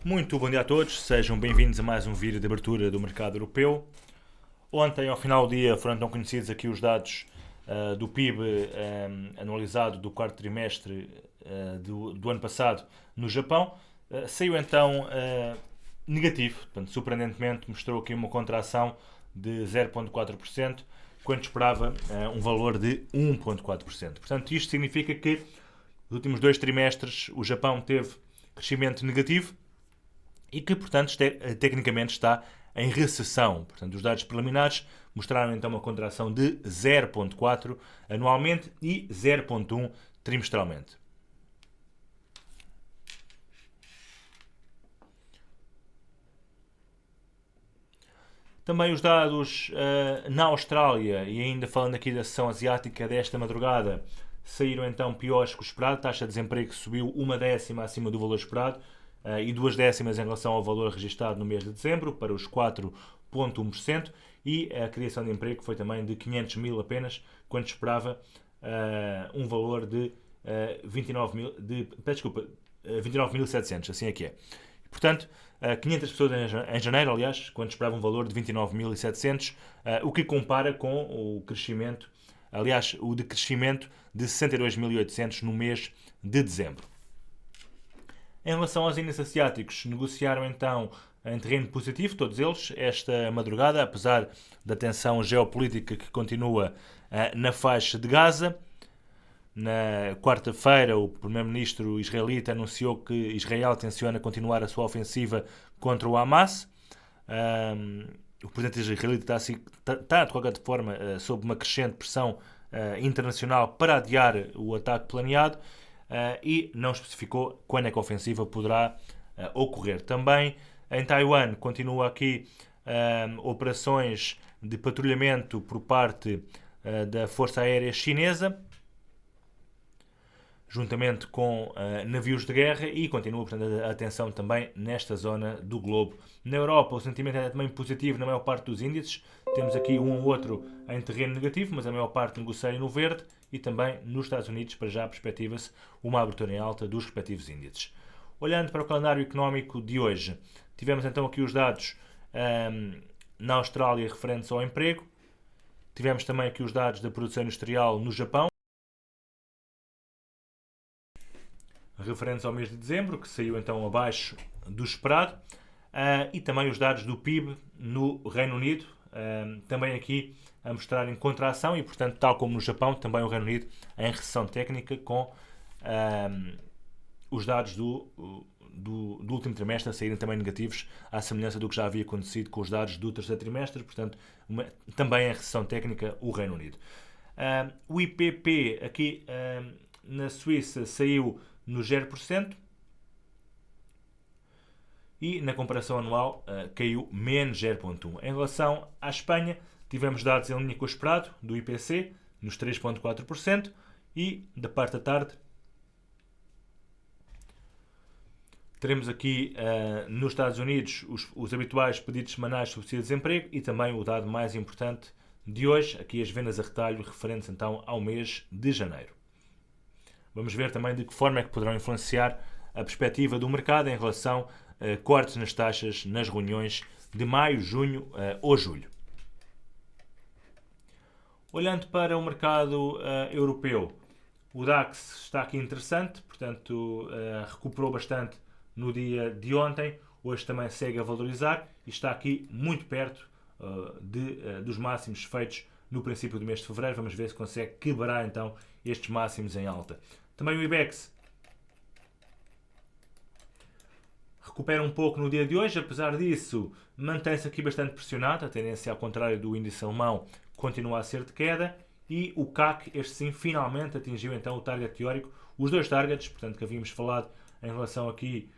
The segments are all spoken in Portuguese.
Muito bom dia a todos, sejam bem-vindos a mais um vídeo de abertura do mercado europeu. Ontem, ao final do dia, foram então conhecidos aqui os dados do PIB anualizado do quarto trimestre do ano passado no Japão. Saiu então negativo, portanto, surpreendentemente mostrou aqui uma contração de 0,4%, quando esperava um valor de 1,4%. Portanto, isto significa que nos últimos dois trimestres o Japão teve crescimento negativo e que, portanto, tecnicamente está em recessão. Portanto, os dados preliminares mostraram então uma contração de 0,4 anualmente e 0,1 trimestralmente. Também os dados na Austrália, e ainda falando aqui da sessão asiática desta madrugada, saíram então piores que o esperado. A taxa de desemprego subiu 1/10 acima do valor esperado e 2/10 em relação ao valor registado no mês de dezembro, para os 4,1%, e a criação de emprego foi também de 500 mil apenas, quando esperava um valor de 29.700, assim é que é. Portanto, 500 pessoas em janeiro, aliás, quando esperava um valor de 29.700, o que compara com o crescimento, aliás, o decrescimento de 62.800 no mês de dezembro. Em relação aos índices asiáticos, negociaram então em terreno positivo, todos eles, esta madrugada, apesar da tensão geopolítica que continua na faixa de Gaza. Na quarta-feira, o primeiro-ministro israelita anunciou que Israel tenciona continuar a sua ofensiva contra o Hamas. O presidente israelita está de qualquer forma, sob uma crescente pressão internacional para adiar o ataque planeado e não especificou quando é que a ofensiva poderá ocorrer. Também em Taiwan continua aqui operações de patrulhamento por parte da Força Aérea Chinesa, juntamente com navios de guerra, e continua, portanto, a atenção também nesta zona do globo. Na Europa, o sentimento é também positivo na maior parte dos índices. Temos aqui um ou outro em terreno negativo, mas a maior parte negocia no verde, e também nos Estados Unidos, para já, perspectiva-se uma abertura em alta dos respectivos índices. Olhando para o calendário económico de hoje, tivemos então aqui os dados na Austrália referentes ao emprego. Tivemos também aqui os dados da produção industrial no Japão, referentes ao mês de dezembro, que saiu então abaixo do esperado, e também os dados do PIB no Reino Unido, também aqui a mostrarem contração e, portanto, tal como no Japão, também o Reino Unido em recessão técnica, com os dados do último trimestre a saírem também negativos, à semelhança do que já havia acontecido com os dados do terceiro trimestre, portanto, também em recessão técnica o Reino Unido. O IPP aqui na Suíça saiu no 0%, e na comparação anual caiu menos 0,1%. Em relação à Espanha, tivemos dados em linha com o esperado do IPC, nos 3,4%, e da parte da tarde teremos aqui nos Estados Unidos os habituais pedidos semanais de subsídio de desemprego e também o dado mais importante de hoje, aqui as vendas a retalho referentes então ao mês de janeiro. Vamos ver também de que forma é que poderão influenciar a perspectiva do mercado em relação a cortes nas taxas nas reuniões de maio, junho ou julho. Olhando para o mercado europeu, o DAX está aqui interessante, portanto recuperou bastante no dia de ontem, hoje também segue a valorizar e está aqui muito perto dos máximos feitos no princípio do mês de fevereiro. Vamos ver se consegue quebrar então estes máximos em alta. Também o IBEX recupera um pouco no dia de hoje, apesar disso mantém-se aqui bastante pressionado, a tendência ao contrário do índice alemão continua a ser de queda, e o CAC, este sim, finalmente atingiu então o target teórico, os dois targets, portanto, que havíamos falado em relação aqui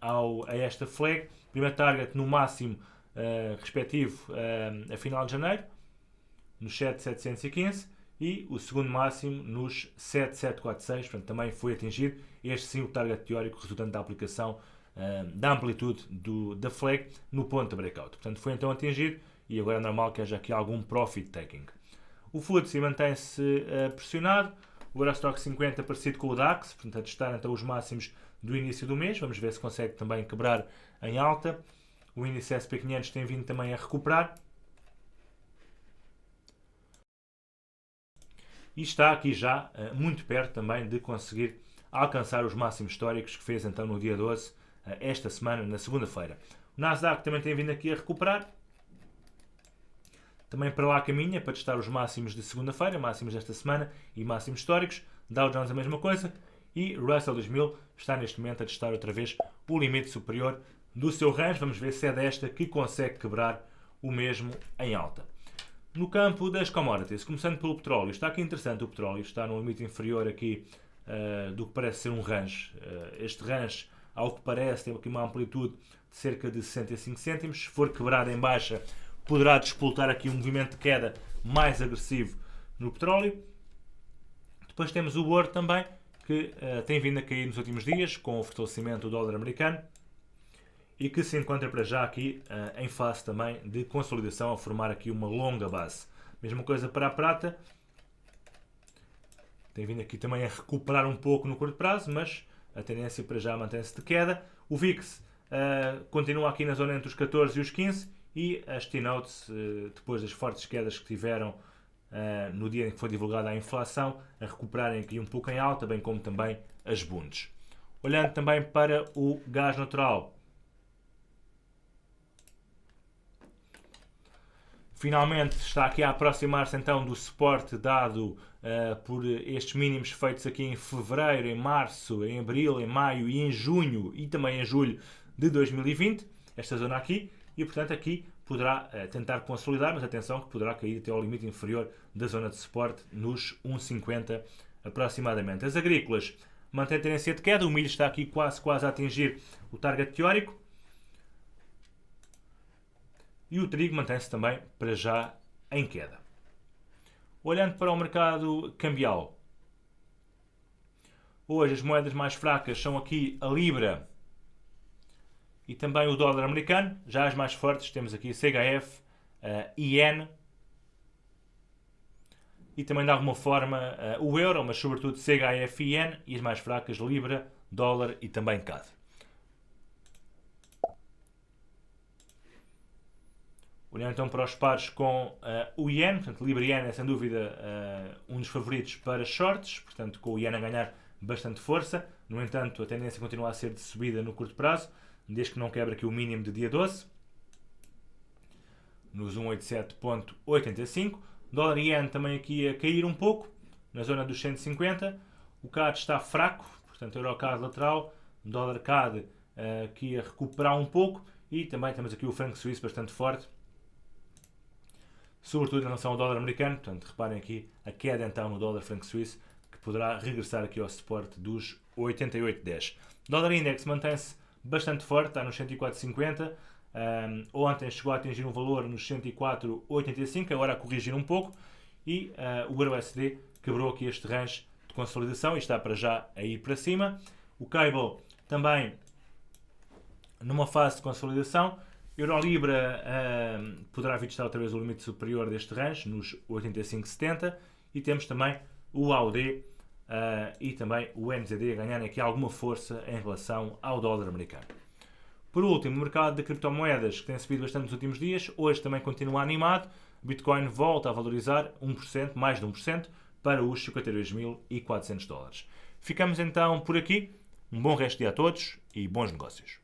a esta flag. Primeiro target no máximo respectivo a final de janeiro, nos 7.715, e o segundo máximo nos 7.746, portanto também foi atingido. Este sim o target teórico resultante da aplicação da amplitude da flag no ponto de breakout. Portanto foi então atingido e agora é normal que haja aqui algum profit taking. O FTSE mantém-se pressionado, O Eurostock 50 parecido com o DAX, portanto a testar então os máximos do início do mês. Vamos ver se consegue também quebrar em alta. O índice SP500 tem vindo também a recuperar. E está aqui já muito perto também de conseguir alcançar os máximos históricos que fez então no dia 12, esta semana, na segunda-feira. O Nasdaq também tem vindo aqui a recuperar. Também para lá caminha para testar os máximos de segunda-feira, máximos desta semana e máximos históricos. Dow Jones a mesma coisa. E Russell 2000 está neste momento a testar outra vez o limite superior do seu range. Vamos ver se é desta que consegue quebrar o mesmo em alta. No campo das commodities, começando pelo petróleo, está aqui interessante o petróleo, está no limite inferior aqui do que parece ser um range. Este range, ao que parece, tem aqui uma amplitude de cerca de 65 cêntimos. Se for quebrado em baixa, poderá despoltar aqui um movimento de queda mais agressivo no petróleo. Depois temos o ouro também, que tem vindo a cair nos últimos dias, com o fortalecimento do dólar americano, e que se encontra para já aqui em fase também de consolidação, a formar aqui uma longa base. Mesma coisa para a prata, tem vindo aqui também a recuperar um pouco no curto prazo, mas a tendência para já mantém-se de queda. O VIX continua aqui na zona entre os 14 e os 15, e as T-Notes, depois das fortes quedas que tiveram no dia em que foi divulgada a inflação, a recuperarem aqui um pouco em alta, bem como também as Bundes. Olhando também para o gás natural, finalmente está aqui a aproximar-se então do suporte dado por estes mínimos feitos aqui em fevereiro, em março, em abril, em maio e em junho e também em julho de 2020, esta zona aqui, e portanto aqui poderá tentar consolidar, mas atenção que poderá cair até ao limite inferior da zona de suporte nos 1,50 aproximadamente. As agrícolas mantêm a tendência de queda, o milho está aqui quase a atingir o target teórico, e o trigo mantém-se também para já em queda. Olhando para o mercado cambial, hoje as moedas mais fracas são aqui a Libra e também o dólar americano. Já as mais fortes temos aqui CHF, Iene e também de alguma forma o euro, mas sobretudo CHF e Iene, e as mais fracas Libra, dólar e também CAD. Olhando então para os pares com o Iene, portanto, Libra e Iene é sem dúvida um dos favoritos para shorts, portanto, com o Iene a ganhar bastante força. No entanto, a tendência continua a ser de subida no curto prazo, desde que não quebre aqui o mínimo de dia 12, nos 187.85. Dólar e Iene também aqui a cair um pouco, na zona dos 150. O CAD está fraco, portanto, Euro-CAD lateral, dólar CAD aqui a recuperar um pouco, e também temos aqui o franco suíço bastante forte, sobretudo em relação ao dólar americano. Portanto, reparem aqui a queda então no dólar franco suíço, que poderá regressar aqui ao suporte dos 88,10. Dólar index mantém-se bastante forte, está nos 104,50. Ontem chegou a atingir um valor nos 104,85, agora a corrigir um pouco, e o Euro-USD quebrou aqui este range de consolidação e está para já a ir para cima. O Cable também numa fase de consolidação. Euro-Libra poderá vir testar outra vez o limite superior deste range, nos 85,70, e temos também o AUD e também o NZD a ganharem aqui alguma força em relação ao dólar americano. Por último, o mercado de criptomoedas, que tem subido bastante nos últimos dias, hoje também continua animado. Bitcoin volta a valorizar 1%, mais de 1%, para os 52.400 dólares. Ficamos então por aqui. Um bom resto de dia a todos e bons negócios.